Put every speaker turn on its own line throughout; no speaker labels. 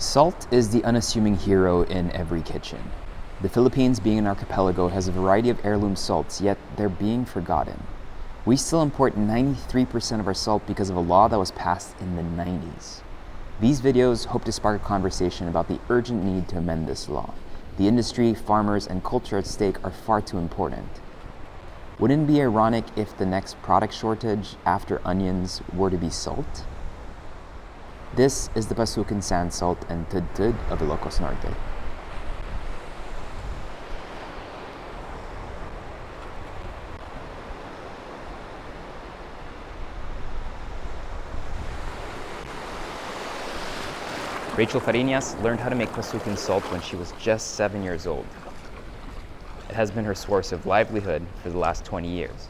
Salt is the unassuming hero in every kitchen. The Philippines, being an archipelago, has a variety of heirloom salts, yet they're being forgotten. We still import 93% of our salt because of a law that was passed in the 90s. These videos hope to spark a conversation about the urgent need to amend this law. The industry, farmers, and culture at stake are far too important. Wouldn't it be ironic if the next product shortage after onions were to be salt? This is the Pasuquin sand salt and tudtud of Ilocos Norte. Rachel Fariñas learned how to make Pasuquin salt when she was just 7 years old. It has been her source of livelihood for the last 20 years.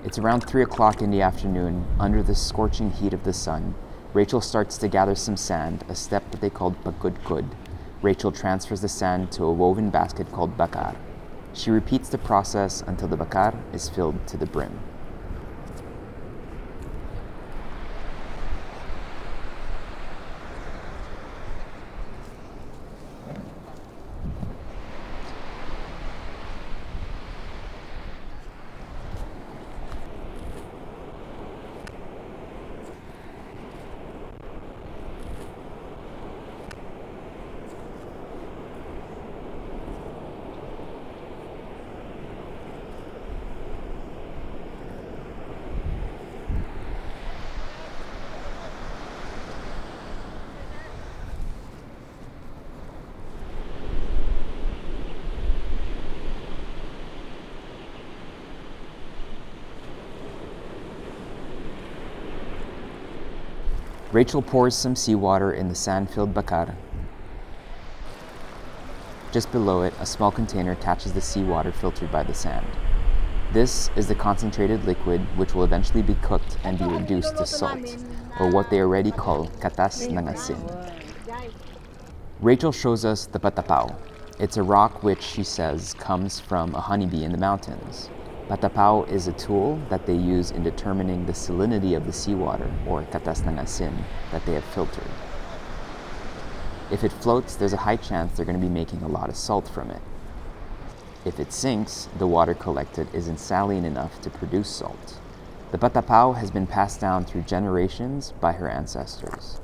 It's around 3 o'clock in the afternoon, under the scorching heat of the sun. Rachel starts to gather some sand, a step that they called pagkudkud. Rachel transfers the sand to a woven basket called bakar. She repeats the process until the bakar is filled to the brim. Rachel pours some seawater in the sand-filled bakar. Just below it, a small container catches the seawater filtered by the sand. This is the concentrated liquid which will eventually be cooked and be reduced to salt, or what they already call katas ng ASIN. Rachel shows us the patapao. It's a rock which, she says, comes from a honeybee in the mountains. Patapao is a tool that they use in determining the salinity of the seawater, or katas ng ASIN, that they have filtered. If it floats, there's a high chance they're going to be making a lot of salt from it. If it sinks, the water collected isn't saline enough to produce salt. The patapao has been passed down through generations by her ancestors.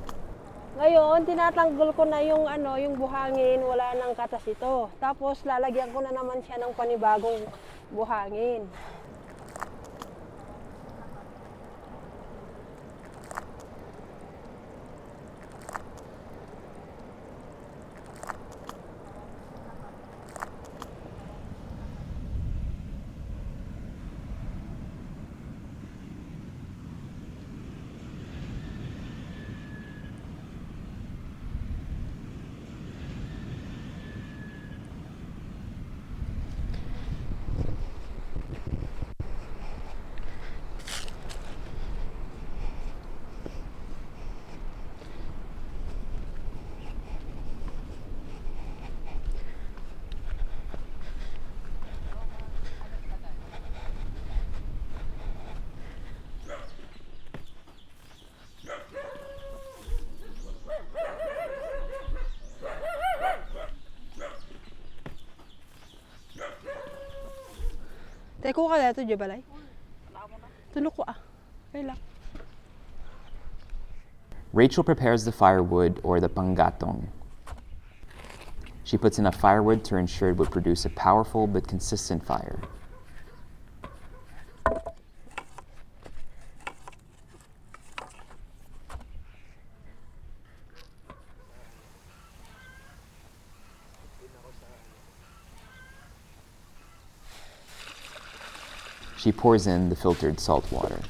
Ngayon, tinatanggol ko na yung buhangin, wala nang katas ito. Tapos lalagyan ko na naman siya ng panibagong buhangin. Teko ka dito, Jabalay. Tulok ko lang.
Rachel prepares the firewood, or the panggatong. She puts enough firewood to ensure it would produce a powerful but consistent fire. She pours in the filtered salt water.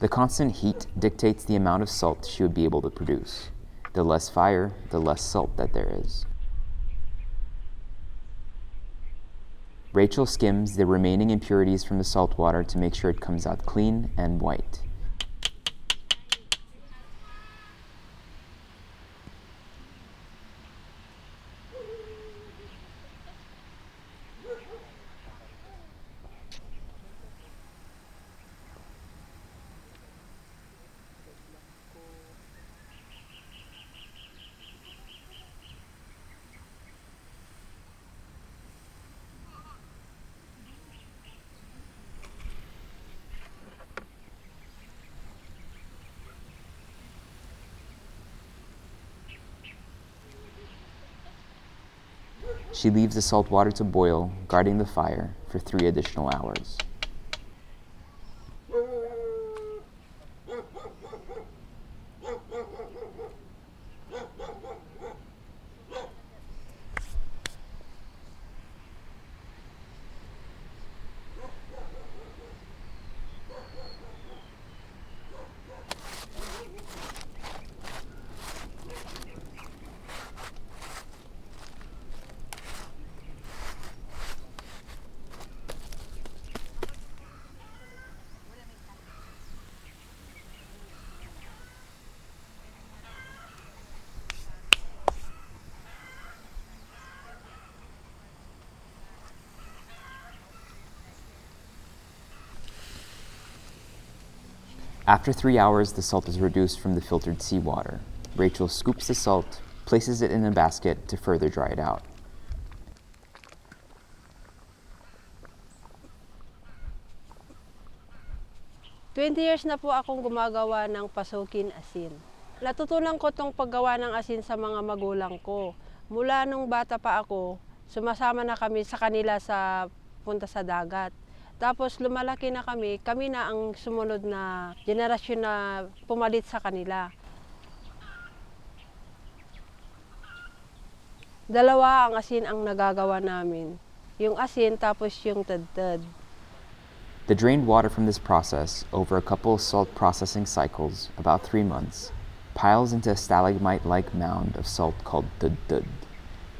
The constant heat dictates the amount of salt she would be able to produce. The less fire, the less salt that there is. Rachel skims the remaining impurities from the salt water to make sure it comes out clean and white. She leaves the salt water to boil, guarding the fire, for 3 additional hours. After 3 hours, the salt is reduced from the filtered seawater. Rachel scoops the salt, places it in a basket to further dry it out.
Years na po akong gumagawa ng Pasuquin asin. Natutunan ko tong paggawa ng asin sa mga magulang ko. Mula nung bata pa ako, sumasama na kami sa kanila sa punta sa dagat. Tapos lumalaki na kami na ang sumunod na generasyon na pumalit sa kanila. Dalawa ang asin ang nagagawa namin. Yung asin tapos yung tadtad.
The drained water from this process, over a couple of salt processing cycles, about 3 months, piles into a stalagmite-like mound of salt called tadtad.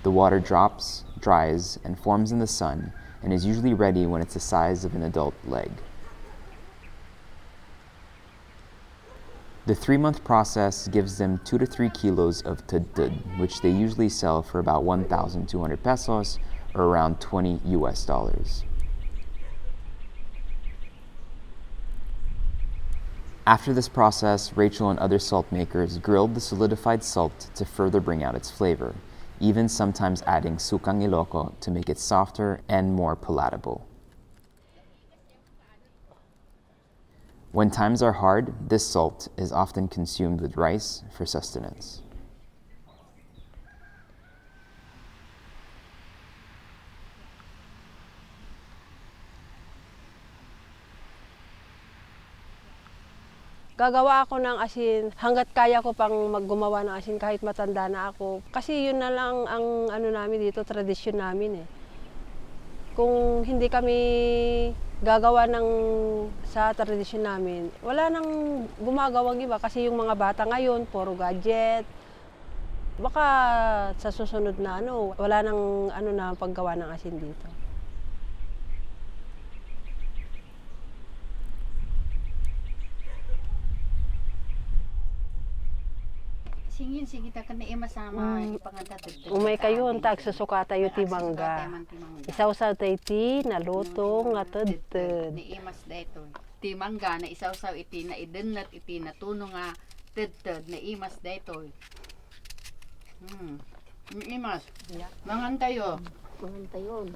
The water drops, dries, and forms in the sun, and is usually ready when it's the size of an adult leg. The 3-month process gives them 2 to 3 kilos of tadtad, which they usually sell for about 1,200 pesos, or around $20 US. After this process, Rachel and other salt makers grilled the solidified salt to further bring out its flavor, even sometimes adding sukang Iloco to make it softer and more palatable. When times are hard, this salt is often consumed with rice for sustenance.
Gagawa ako ng asin hanggat kaya ko pang maggumawa ng asin kahit matanda na ako. Kasi yun na lang ang namin dito, tradisyon namin eh. Kung hindi kami gagawa sa tradisyon namin, wala nang gumagawang iba kasi yung mga bata ngayon, puro gadget. Baka sa susunod na wala nang na paggawa ng asin dito.
Singin sige ta kan masama ipanganta tagtag.
Umay kayo tag susuka tayo ti mangga. Isaw-saw tayo ti naluto nga tadtad.
Ni imas dayto. Ti mangga na isaw-saw iti na idennet iti natuno nga tadtad na imas dayto. Ni imas. Mangan tayo.
Mangan tayo.